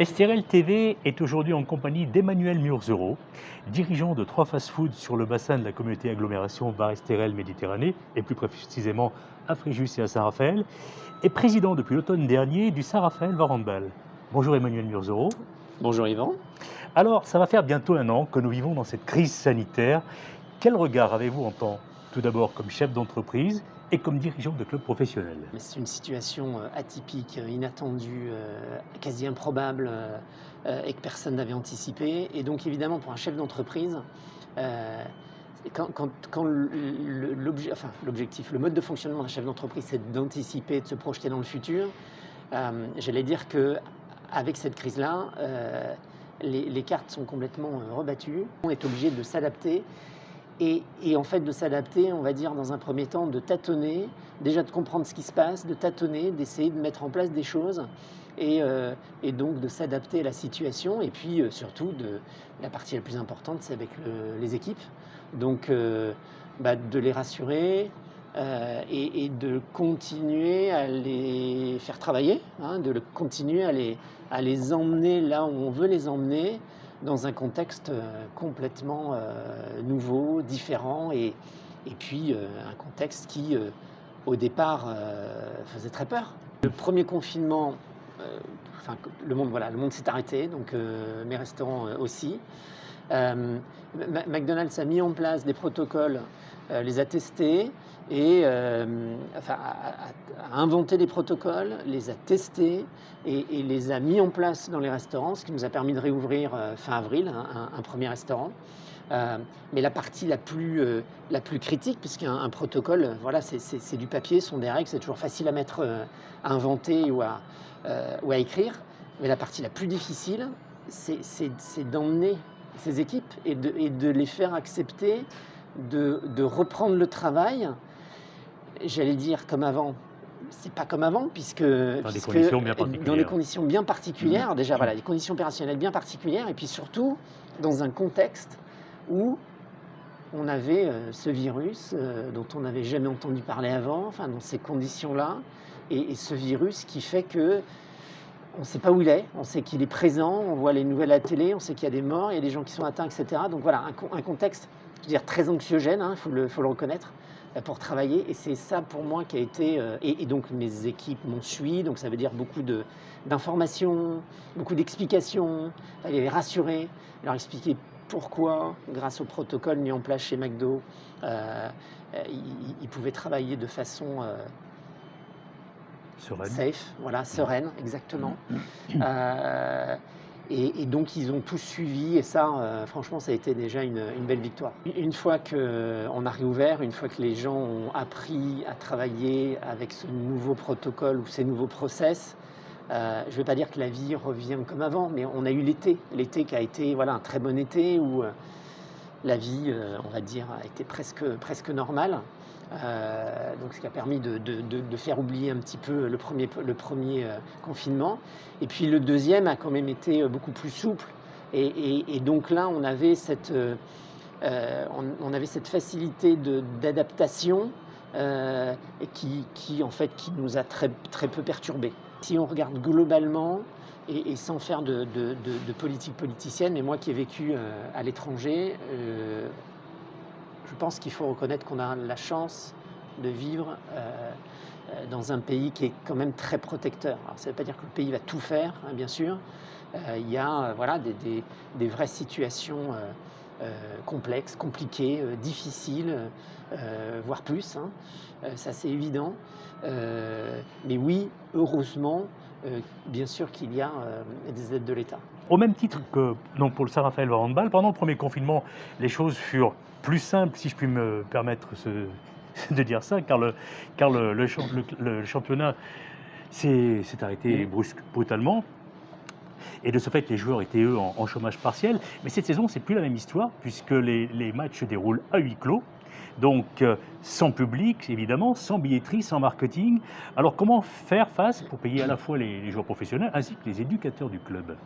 Estérel TV est aujourd'hui en compagnie d'Emmanuel Murzero, dirigeant de 3 fast-foods sur le bassin de la communauté agglomération Var-Estérel Méditerranée, et plus précisément à Fréjus et à Saint-Raphaël, et président depuis l'automne dernier du Saint-Raphaël Var-Handball. Bonjour Emmanuel Murzero. Bonjour Yvan. Alors, ça va faire bientôt 1 an que nous vivons dans cette crise sanitaire. Quel regard avez-vous en tant, tout d'abord comme chef d'entreprise et comme dirigeant de club professionnel? C'est une situation atypique, inattendue, quasi improbable et que personne n'avait anticipé. Et donc évidemment pour un chef d'entreprise, quand l'objectif, le mode de fonctionnement d'un chef d'entreprise, c'est d'anticiper, de se projeter dans le futur, j'allais dire qu'avec cette crise-là, les cartes sont complètement rebattues. On est obligé de s'adapter. Et en fait de s'adapter, on va dire dans un premier temps, de tâtonner, déjà de comprendre ce qui se passe, de tâtonner, d'essayer de mettre en place des choses et donc de s'adapter à la situation. Et puis surtout, la partie la plus importante, c'est avec les équipes. Donc de les rassurer et de continuer à les faire travailler, de continuer à les emmener là où on veut les emmener, dans un contexte complètement nouveau, différent, et puis un contexte qui, au départ, faisait très peur. Le premier confinement, le monde s'est arrêté, donc mes restaurants aussi. McDonald's a mis en place des protocoles, les a testés, et a inventé des protocoles, les a testés et les a mis en place dans les restaurants, ce qui nous a permis de réouvrir fin avril un premier restaurant. Mais la partie la plus critique, puisqu'un protocole, voilà, c'est du papier, ce sont des règles, c'est toujours facile à mettre, à inventer ou à écrire. Mais la partie la plus difficile, c'est d'emmener ces équipes et de les faire accepter de reprendre le travail. J'allais dire comme avant, c'est pas comme avant, puisque Dans des conditions bien particulières. Déjà, voilà, des conditions opérationnelles bien particulières, et puis surtout dans un contexte où on avait ce virus dont on n'avait jamais entendu parler avant, dans ces conditions-là, et ce virus qui fait que on ne sait pas où il est, on sait qu'il est présent, on voit les nouvelles à la télé, on sait qu'il y a des morts, il y a des gens qui sont atteints, etc. Donc voilà, un contexte, je veux dire, très anxiogène, il faut le reconnaître, pour travailler. Et c'est ça pour moi qui a été... et donc mes équipes m'ont suivi, donc ça veut dire beaucoup d'informations, beaucoup d'explications. Il fallait les rassurer, leur expliquer pourquoi, grâce au protocole mis en place chez McDo, ils pouvaient travailler de façon... sereine. Safe, voilà, sereine, exactement. Et donc ils ont tous suivi, et ça, franchement, ça a été déjà une belle victoire. Une fois qu'on a réouvert, une fois que les gens ont appris à travailler avec ce nouveau protocole ou ces nouveaux process, je ne vais pas dire que la vie revient comme avant, mais on a eu l'été qui a été, voilà, un très bon été où la vie, on va dire, a été presque normale. Donc ce qui a permis de faire oublier un petit peu le premier confinement. Et puis le deuxième a quand même été beaucoup plus souple. Et donc là, on avait cette facilité d'adaptation et qui nous a très peu perturbés. Si on regarde globalement, et sans faire de politique politicienne, mais moi qui ai vécu à l'étranger, je pense qu'il faut reconnaître qu'on a la chance de vivre dans un pays qui est quand même très protecteur. Alors, ça ne veut pas dire que le pays va tout faire, bien sûr. Il y a des vraies situations complexes, compliquées, difficiles, voire plus. Ça, c'est évident. Mais oui, heureusement, bien sûr qu'il y a des aides de l'État. Au même titre que donc pour le Saint-Raphaël Handball, pendant le premier confinement, les choses furent plus simples, si je puis me permettre de dire ça, car le championnat s'est arrêté brutalement. Et de ce fait, les joueurs étaient, eux, en chômage partiel. Mais cette saison, c'est plus la même histoire, puisque les matchs se déroulent à huis clos. Donc, sans public, évidemment, sans billetterie, sans marketing. Alors, comment faire face pour payer à la fois les joueurs professionnels ainsi que les éducateurs du club?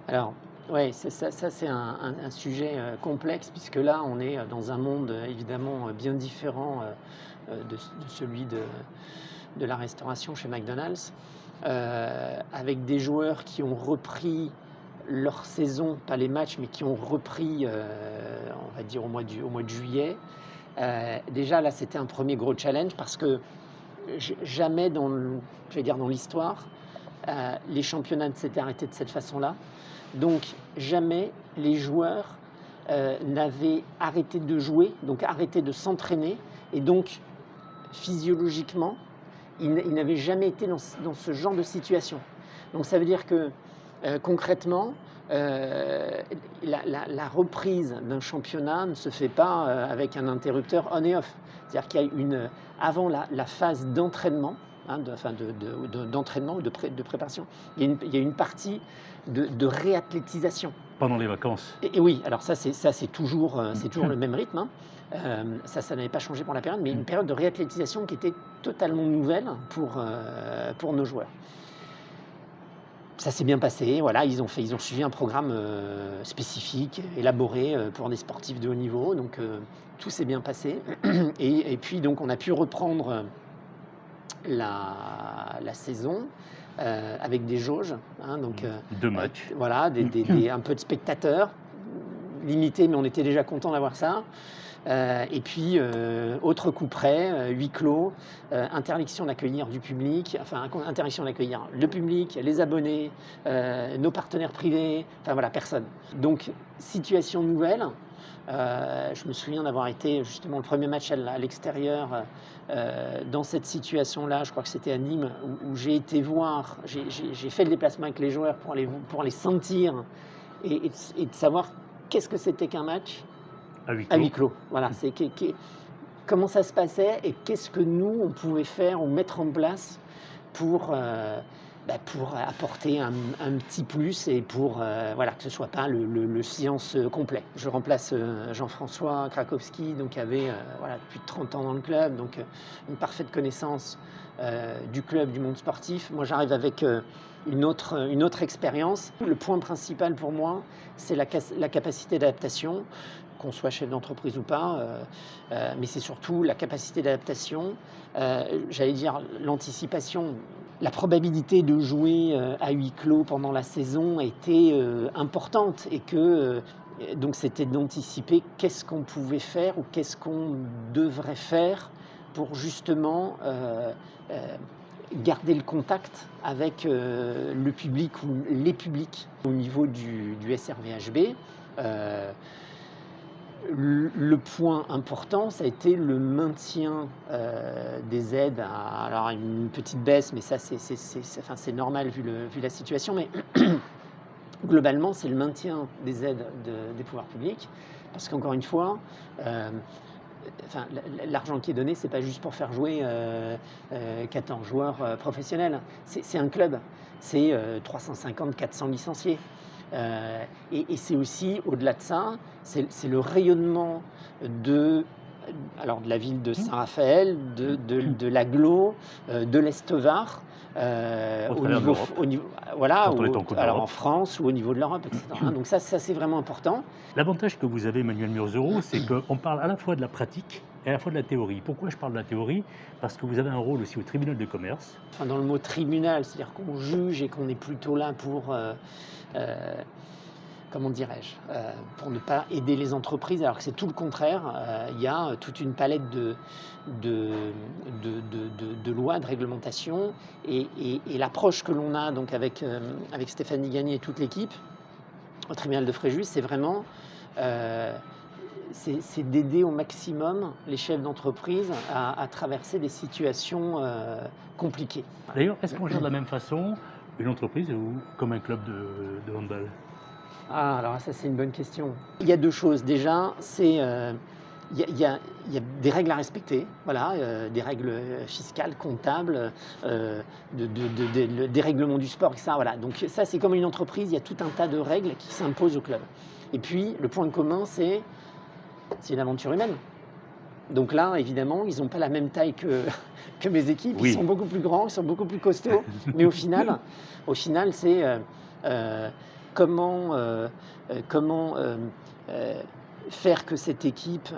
Alors, oui, ça c'est un sujet complexe, puisque là, on est dans un monde évidemment bien différent de celui de la restauration chez McDonald's, avec des joueurs qui ont repris leur saison, pas les matchs, mais qui ont repris, on va dire, au mois de juillet. Déjà, là, c'était un premier gros challenge parce que jamais dans l'histoire, les championnats ne s'étaient arrêtés de cette façon-là. Donc, jamais les joueurs n'avaient arrêté de jouer, donc arrêté de s'entraîner. Et donc, physiologiquement, ils n'avaient jamais été dans ce genre de situation. Donc, ça veut dire que concrètement, la reprise d'un championnat ne se fait pas avec un interrupteur on et off. C'est-à-dire qu'il y a avant la phase d'entraînement, d'entraînement ou de préparation, il y a une partie de réathlétisation. Pendant les vacances. Et oui, alors ça c'est toujours le même rythme. Ça n'avait pas changé pour la période, mais une période de réathlétisation qui était totalement nouvelle pour nos joueurs. Ça s'est bien passé, voilà, ils ont suivi un programme spécifique, élaboré pour des sportifs de haut niveau, donc tout s'est bien passé. Et puis donc on a pu reprendre la saison avec des jauges, donc 2 matchs. Voilà, un peu de spectateurs, limités, mais on était déjà content d'avoir ça. Et puis, autre coup près, huis clos, interdiction d'accueillir du public, interdiction d'accueillir le public, les abonnés, nos partenaires privés, enfin voilà, personne. Donc, situation nouvelle. Je me souviens d'avoir été justement le premier match à l'extérieur dans cette situation-là, je crois que c'était à Nîmes, où j'ai été voir, j'ai fait le déplacement avec les joueurs pour les sentir et de savoir qu'est-ce que c'était qu'un match. À huis clos. Voilà, comment ça se passait et qu'est-ce que nous, on pouvait faire ou mettre en place pour apporter un petit plus et pour que ce ne soit pas le silence complet. Je remplace Jean-François Krakowski, donc qui avait plus de 30 ans dans le club, donc une parfaite connaissance du club, du monde sportif. Moi, j'arrive avec une autre expérience. Le point principal pour moi, c'est la capacité d'adaptation, qu'on soit chef d'entreprise ou pas, mais c'est surtout la capacité d'adaptation, j'allais dire l'anticipation. La probabilité de jouer à huis clos pendant la saison était importante et que donc c'était d'anticiper qu'est-ce qu'on pouvait faire ou qu'est-ce qu'on devrait faire pour justement garder le contact avec le public ou les publics. Au niveau du SRVHB, le point important, ça a été le maintien des aides. Alors une petite baisse, mais ça c'est normal vu la situation, mais globalement c'est le maintien des aides des pouvoirs publics, parce qu'encore une fois, l'argent qui est donné, c'est pas juste pour faire jouer 14 joueurs professionnels, c'est un club, c'est 350-400 licenciés. Et c'est aussi, au-delà de ça, c'est le rayonnement de la ville de Saint-Raphaël, de l'Agglo, de l'Est-Var, en France ou au niveau de l'Europe, etc. Donc ça c'est vraiment important. L'avantage que vous avez, Manuel Murzero, c'est qu'on parle à la fois de la pratique et à la fois de la théorie. Pourquoi je parle de la théorie? Parce que vous avez un rôle aussi au tribunal de commerce. Dans le mot tribunal, c'est-à-dire qu'on juge et qu'on est plutôt là pour... comment dirais-je, pour ne pas aider les entreprises, alors que c'est tout le contraire. Il y a toute une palette de lois, de réglementations, et l'approche que l'on a donc avec Stéphanie Gagné et toute l'équipe au tribunal de Fréjus, c'est vraiment c'est d'aider au maximum les chefs d'entreprise à traverser des situations compliquées. D'ailleurs, est-ce qu'on gère de la même façon une entreprise ou comme un club de handball? Alors ça c'est une bonne question. Il y a deux choses. Déjà, c'est il y a des règles à respecter, voilà, des règles fiscales, comptables, des règlements du sport, etc. Voilà. Donc ça c'est comme une entreprise, il y a tout un tas de règles qui s'imposent au club. Et puis le point commun, c'est une aventure humaine. Donc là, évidemment, ils n'ont pas la même taille que mes équipes. Oui. Ils sont beaucoup plus grands, ils sont beaucoup plus costauds. Mais au final, c'est comment faire que cette équipe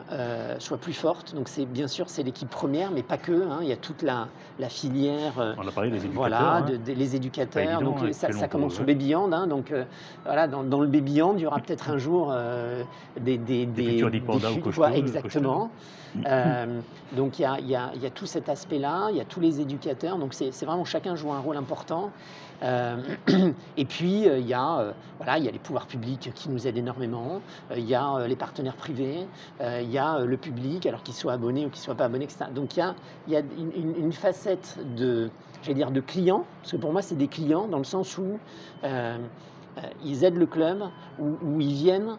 soit plus forte. Donc bien sûr c'est l'équipe première, mais pas que, hein. Il y a toute la filière, On a parlé des éducateurs, voilà, hein. les Pas éducateurs. évident, Donc hein, ça actuellement pour commence eux, au hein. baby hand, hein. Donc voilà, dans le baby hand, il y aura peut-être un jour Des futurs Dipanda ou voilà, Cochetot, exactement. Donc il y a tout cet aspect-là, il y a tous les éducateurs, donc c'est vraiment chacun joue un rôle important. Et puis il y a voilà, il y a les pouvoirs publics qui nous aident énormément, il y a les partenaires privés, il y a le public, alors qu'ils soient abonnés ou qu'ils ne soient pas abonnés, etc. Donc il y a une facette de, j'allais dire, de clients, parce que pour moi c'est des clients dans le sens où ils aident le club, où ils viennent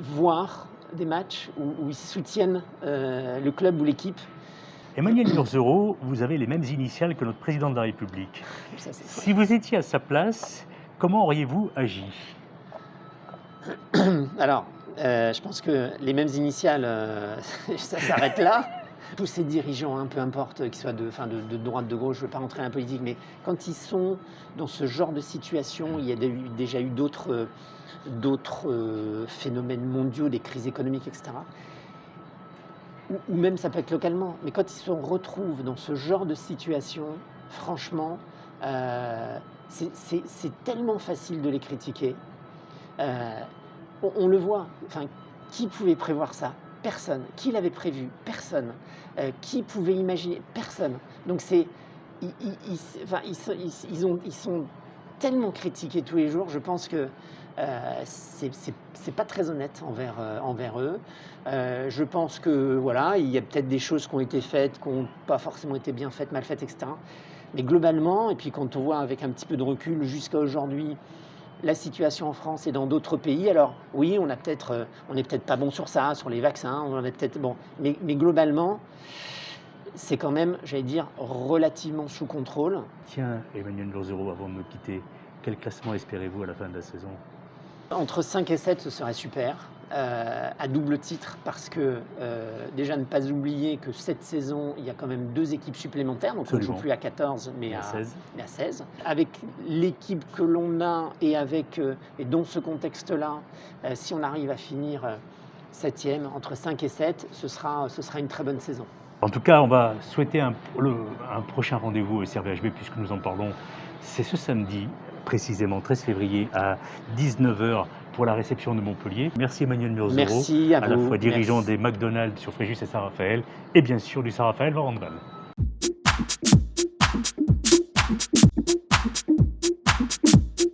voir des matchs, où ils soutiennent le club ou l'équipe. Emmanuel Urzero, vous avez les mêmes initiales que notre président de la République. Ça, Si vous étiez à sa place, comment auriez-vous agi? Alors, je pense que les mêmes initiales, ça s'arrête là. Tous ces dirigeants, hein, peu importe qu'ils soient de droite, de gauche, je ne veux pas rentrer dans la politique, mais quand ils sont dans ce genre de situation, il y a déjà eu d'autres phénomènes mondiaux, des crises économiques, etc. Ou même ça peut être localement, mais quand ils se retrouvent dans ce genre de situation, franchement, c'est tellement facile de les critiquer. On le voit, enfin, qui pouvait prévoir ça? Personne. Qui l'avait prévu? Personne. Qui pouvait imaginer? Personne. Donc ils sont tellement critiqués tous les jours, je pense que c'est pas très honnête envers eux. Je pense que voilà, il y a peut-être des choses qui ont été faites, qui n'ont pas forcément été bien faites, mal faites, etc. Mais globalement, et puis quand on voit avec un petit peu de recul jusqu'à aujourd'hui la situation en France et dans d'autres pays, alors oui, on n'est peut-être pas bon sur ça, sur les vaccins, on est peut-être bon, mais globalement, c'est quand même, j'allais dire, relativement sous contrôle. Tiens, Emmanuel Urzero, avant de me quitter, quel classement espérez-vous à la fin de la saison? Entre 5 et 7, ce serait super, à double titre, parce que déjà ne pas oublier que cette saison, il y a quand même 2 équipes supplémentaires, donc on ne joue plus à 14, mais à 16. Avec l'équipe que l'on a et dans ce contexte-là, si on arrive à finir 7e, entre 5 et 7, ce sera une très bonne saison. En tout cas, on va souhaiter un prochain rendez-vous au SRVHB, puisque nous en parlons. C'est ce samedi, précisément 13 février à 19h pour la réception de Montpellier. Merci Emmanuel Urzero, Merci à la vous. fois dirigeant Merci. des McDonald's sur Fréjus et Saint-Raphaël, et bien sûr du Saint-Raphaël Handball.